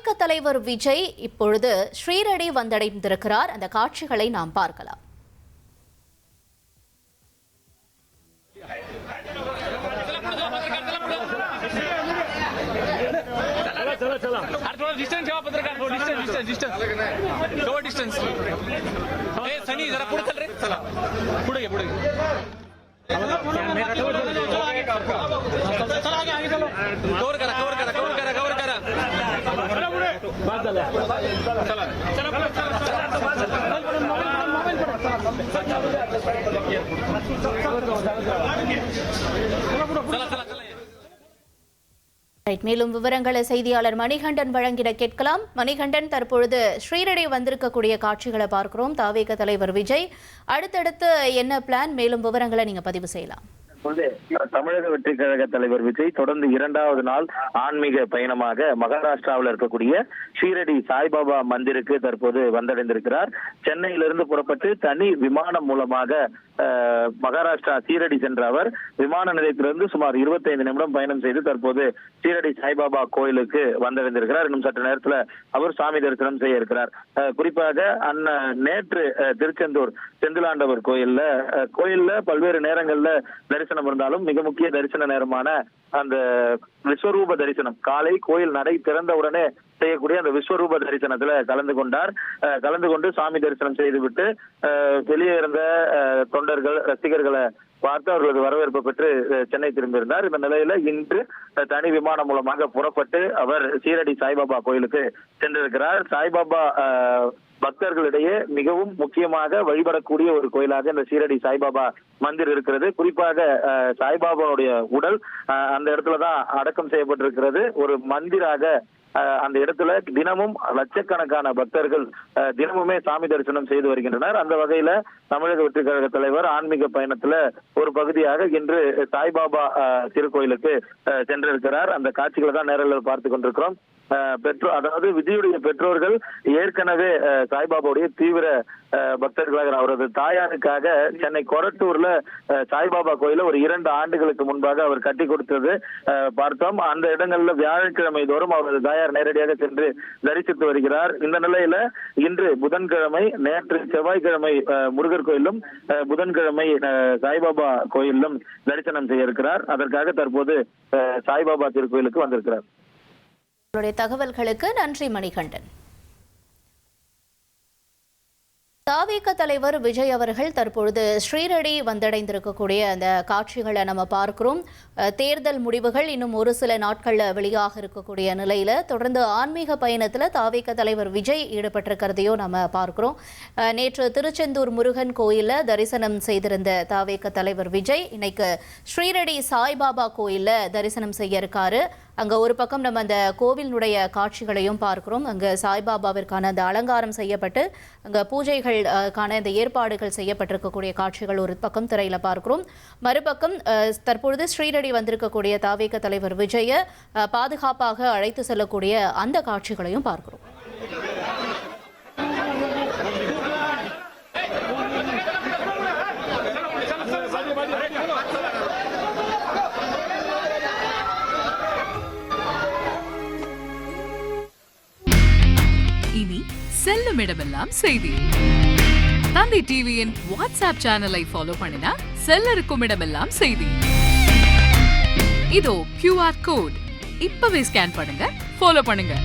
தாவேக தலைவர் விஜய் இப்பொழுது ஸ்ரீரடி வந்தடைந்திருக்கிறார். அந்த காட்சிகளை நாம் பார்க்கலாம். மேலும் விவரங்களை செய்தியாளர் மணிகண்டன் வழங்கிட கேட்கலாம். மணிகண்டன், தற்பொழுது ஸ்ரீரடி வந்திருக்கக்கூடிய காட்சிகளை பார்க்கிறோம். தாவேக தலைவர் விஜய் அடுத்தடுத்து என்ன பிளான்? மேலும் விவரங்களை நீங்க பதிவு செய்யலாம். தமிழக வெற்றி கழக தலைவர் விஜய் தொடர்ந்து 2வது நாள் ஆன்மீக பயணமாக மகாராஷ்டிராவில் இருக்கக்கூடிய ஷீரடி சாய்பாபா மந்திருக்கு தற்போது வந்தடைந்திருக்கிறார். சென்னையிலிருந்து புறப்பட்டு தனி விமானம் மூலமாக மகாராஷ்டிரா ஷீரடி சென்ற அவர் விமான நிலையத்திலிருந்து சுமார் 25 நிமிடம் பயணம் செய்து தற்போது ஷீரடி சாய்பாபா கோயிலுக்கு வந்தடைந்திருக்கிறார். இன்னும் சற்று நேரத்தில் அவர் சாமி தரிசனம் செய்ய இருக்கிறார். குறிப்பாக நேற்று திருச்செந்தூர் செந்திலாண்டவர் கோயில்ல பல்வேறு நேரங்கள்ல தரிசனம் இருந்தாலும் மிக முக்கிய தரிசன நேரமான அந்த விஸ்வரூப தரிசனம் காலை கோயில் நடை திறந்த உடனே செய்யக்கூடிய அந்த விஸ்வரூப தரிசனத்துல கலந்து கொண்டு சாமி தரிசனம் செய்துவிட்டு வெளியே இருந்த தொண்டர்கள் ரசிகர்களை பார்த்து அவர்களது வரவேற்பு பெற்று சென்னை திரும்பியிருந்தார். இந்த நிலையில இன்று தனி விமானம் மூலமாக புறப்பட்டு அவர் ஷீரடி சாய்பாபா கோயிலுக்கு சென்றிருக்கிறார். சாய்பாபா பக்தர்களிடையே மிகவும் முக்கியமாக வழிபடக்கூடிய ஒரு கோயிலாக இந்த ஷீரடி சாய்பாபா மந்திர் இருக்கிறது. குறிப்பாக சாய்பாபாவுடைய உடல் அந்த இடத்துலதான் அடக்கம் செய்யப்பட்டிருக்கிறது. ஒரு மந்திராக அந்த இடத்துல தினமும் லட்சக்கணக்கான பக்தர்கள் தினமுமே சாமி தரிசனம் செய்து வருகின்றனர். அந்த வகையில தமிழக வெற்றி கழக தலைவர் ஆன்மீக பயணத்துல ஒரு பகுதியாக இன்று சாய்பாபா திருக்கோயிலுக்கு சென்றிருக்கிறார். அந்த காட்சிகளை தான் நேரில் பார்த்து கொண்டிருக்கிறோம். அதாவது விஜயுடைய பெற்றோர்கள் ஏற்கனவே சாய்பாபாவுடைய தீவிர பக்தர்களாக அவரது தாயாருக்காக சென்னை கொரட்டூர்ல சாய்பாபா கோயில ஒரு 2 ஆண்டுகளுக்கு முன்பாக அவர் கட்டி கொடுத்தது பார்த்தோம். அந்த இடங்கள்ல வியாழக்கிழமை தோறும் அவரது தாயார் நேரடியாக சென்று தரிசித்து வருகிறார். இந்த நிலையில இன்று புதன்கிழமை, நேற்று செவ்வாய்க்கிழமை முருகர் கோயிலும் புதன்கிழமை சாய்பாபா கோயிலும் தரிசனம் செய்ய இருக்கிறார். அதற்காக தற்போது சாய்பாபா திருக்கோயிலுக்கு வந்திருக்கிறார். தகவல்களுக்கு நன்றி மணிகண்டன். தாவேக தலைவர் விஜய் அவர்கள் தற்பொழுது ஸ்ரீரடி வந்தடைந்திருக்கக்கூடிய அந்த காட்சிகளை நம்ம பார்க்கிறோம். தேர்தல் முடிவுகள் இன்னும் ஒரு சில நாட்கள்ல வெளியாக இருக்கக்கூடிய நிலையில தொடர்ந்து ஆன்மீக பயணத்துல தாவேக தலைவர் விஜய் ஈடுபட்டிருக்கிறதையும் நம்ம பார்க்கிறோம். நேற்று திருச்செந்தூர் முருகன் கோயில்ல தரிசனம் செய்திருந்த தாவேக தலைவர் விஜய் இன்னைக்கு ஸ்ரீரடி சாய்பாபா கோயில்ல தரிசனம் செய்ய இருக்காரு. அங்க ஒரு பக்கம் நம்ம அந்த கோவிலினுடைய காட்சிகளையும் பார்க்கிறோம். அங்க சாய்பாபாவிற்கான அந்த அலங்காரம் செய்யப்பட்டு அங்க பூஜைகளுக்கான இந்த ஏற்பாடுகள் செய்யப்பட்டிருக்கக்கூடிய காட்சிகள் ஒரு பக்கம் திரையில பார்க்கிறோம். மறுபக்கம் தற்பொழுது ஸ்ரீரடி வந்திருக்கக்கூடிய தாவேக தலைவர் விஜய பாதுகாப்பாக அழைத்து செல்லக்கூடிய அந்த காட்சிகளையும் பார்க்கிறோம். இனி செல்லும் இடமெல்லாம் செய்தி. தந்தி டிவியின் வாட்ஸ்அப் சேனலை ஃபாலோ பண்ணினா செல்ல இருக்கும் இடமெல்லாம் செய்தி. இதோ QR கோட் இப்பவே ஸ்கேன் பண்ணுங்க, ஃபாலோ பண்ணுங்க.